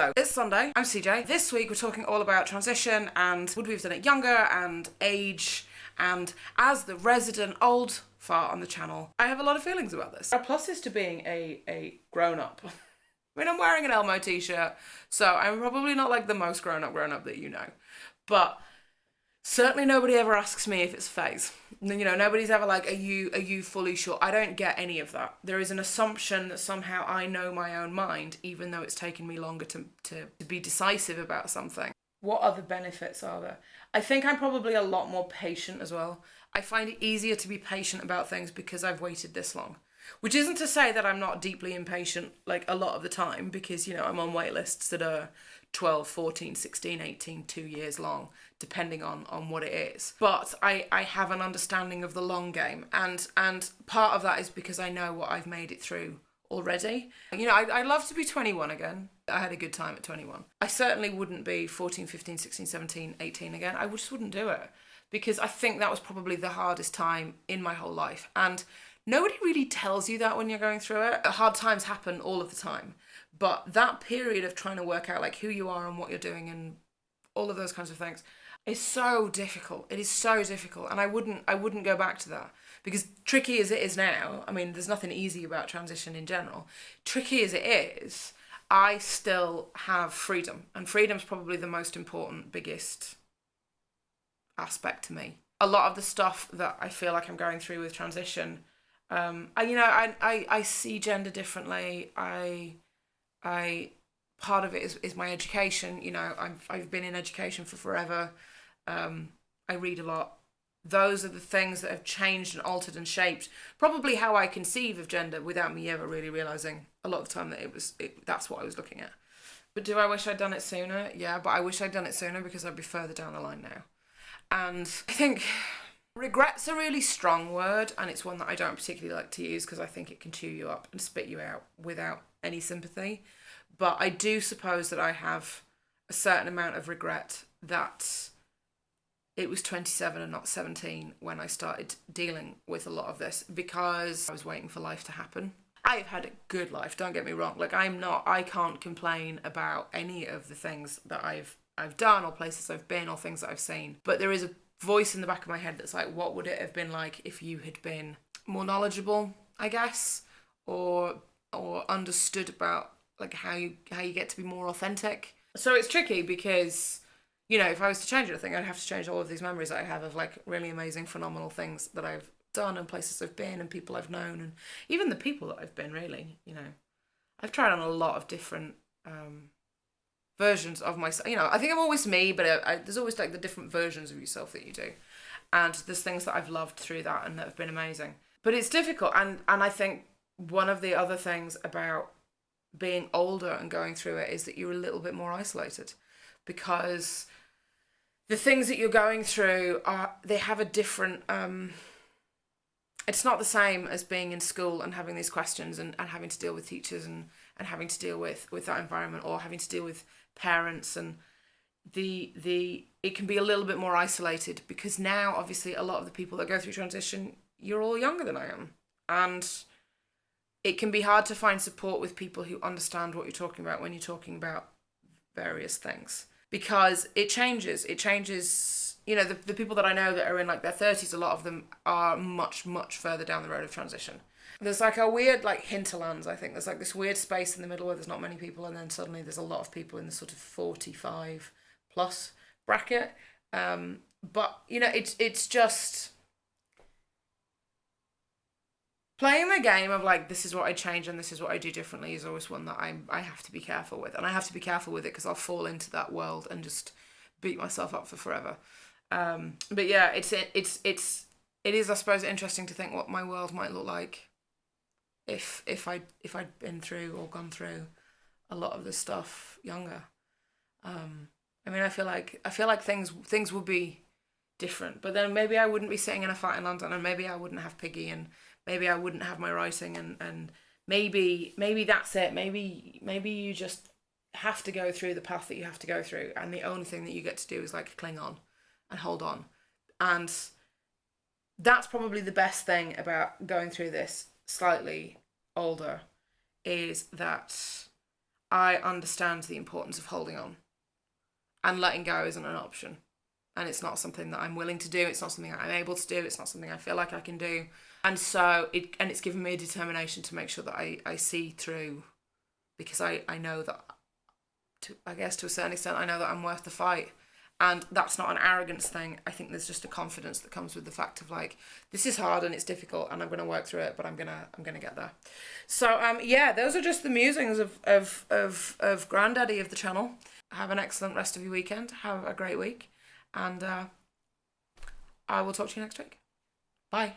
Hello, it's Sunday. I'm CJ. This week we're talking all about transition and would we have done it younger and age, and as the resident old fart on the channel, I have a lot of feelings about this. There are pluses to being a grown-up. I mean, I'm wearing an Elmo t-shirt, so I'm probably not like the most grown-up that you know. But certainly nobody ever asks me if it's a phase. You know, nobody's ever like, are you fully sure? I don't get any of that. There is an assumption that somehow I know my own mind, even though it's taken me longer to be decisive about something. What other benefits are there? I think I'm probably a lot more patient as well. I find it easier to be patient about things because I've waited this long. Which isn't to say that I'm not deeply impatient like a lot of the time, because, you know, I'm on wait lists that are 12, 14, 16, 18, 2 years long, depending on what it is. But I have an understanding of the long game, and part of that is because I know what I've made it through already. You know, I'd love to be 21 again. I had a good time at 21. I certainly wouldn't be 14, 15, 16, 17, 18 again. I just wouldn't do it, because I think that was probably the hardest time in my whole life. And nobody really tells you that when you're going through it. Hard times happen all of the time. But that period of trying to work out like who you are and what you're doing and all of those kinds of things is so difficult. It is so difficult. And I wouldn't go back to that, because tricky as it is now, I mean, there's nothing easy about transition in general. Tricky as it is, I still have freedom. And freedom's probably the most important, biggest aspect to me. A lot of the stuff that I feel like I'm going through with transition, I see gender differently. I part of it is my education. You know, I've been in education for forever. I read a lot. Those are the things that have changed and altered and shaped probably how I conceive of gender without me ever really realising a lot of the time that that's what I was looking at. But do I wish I'd done it sooner? Yeah, but I wish I'd done it sooner because I'd be further down the line now. And I think regret's a really strong word, and it's one that I don't particularly like to use because I think it can chew you up and spit you out without any sympathy. But I do suppose that I have a certain amount of regret that it was 27 and not 17 when I started dealing with a lot of this, because I was waiting for life to happen. I've had a good life, don't get me wrong. Like, I can't complain about any of the things that I've done or places I've been or things that I've seen. But there is a voice in the back of my head that's like, what would it have been like if you had been more knowledgeable, I guess, or understood about like how you get to be more authentic. So it's tricky because, you know, if I was to change anything, I'd have to change all of these memories that I have of like really amazing, phenomenal things that I've done and places I've been and people I've known, and even the people that I've been, really. You know, I've tried on a lot of different versions of myself. You know, I think I'm always me, but there's always like the different versions of yourself that you do, and there's things that I've loved through that and that have been amazing. But it's difficult, and I think one of the other things about being older and going through it is that you're a little bit more isolated, because the things that you're going through they have a different it's not the same as being in school and having these questions and having to deal with teachers and having to deal with that environment, or having to deal with parents, and it can be a little bit more isolated, because now obviously a lot of the people that go through transition, you're all younger than I am, and it can be hard to find support with people who understand what you're talking about when you're talking about various things, because it changes. You know, the people that I know that are in like their 30s, a lot of them are much, much further down the road of transition. There's like a weird like hinterlands, I think. There's like this weird space in the middle where there's not many people, and then suddenly there's a lot of people in the sort of 45 plus bracket. But, you know, it's just playing the game of like, this is what I change and this is what I do differently is always one that I have to be careful with. And I have to be careful with it because I'll fall into that world and just beat myself up for forever. But yeah, it is, I suppose, interesting to think what my world might look like if I'd been through or gone through a lot of this stuff younger. I mean, I feel like things would be different, but then maybe I wouldn't be sitting in a flat in London, and maybe I wouldn't have Piggy, and maybe I wouldn't have my writing, and maybe that's it. Maybe you just have to go through the path that you have to go through, and the only thing that you get to do is like cling on and hold on. And that's probably the best thing about going through this slightly older, is that I understand the importance of holding on, and letting go isn't an option. And it's not something that I'm willing to do. It's not something that I'm able to do. It's not something I feel like I can do. And so it's given me a determination to make sure that I see through, because I know that, I guess to a certain extent, I know that I'm worth the fight. And that's not an arrogance thing. I think there's just a confidence that comes with the fact of like, this is hard and it's difficult and I'm gonna work through it, but I'm gonna get there. So yeah, those are just the musings of Granddaddy of the channel. Have an excellent rest of your weekend. Have a great week. And I will talk to you next week. Bye.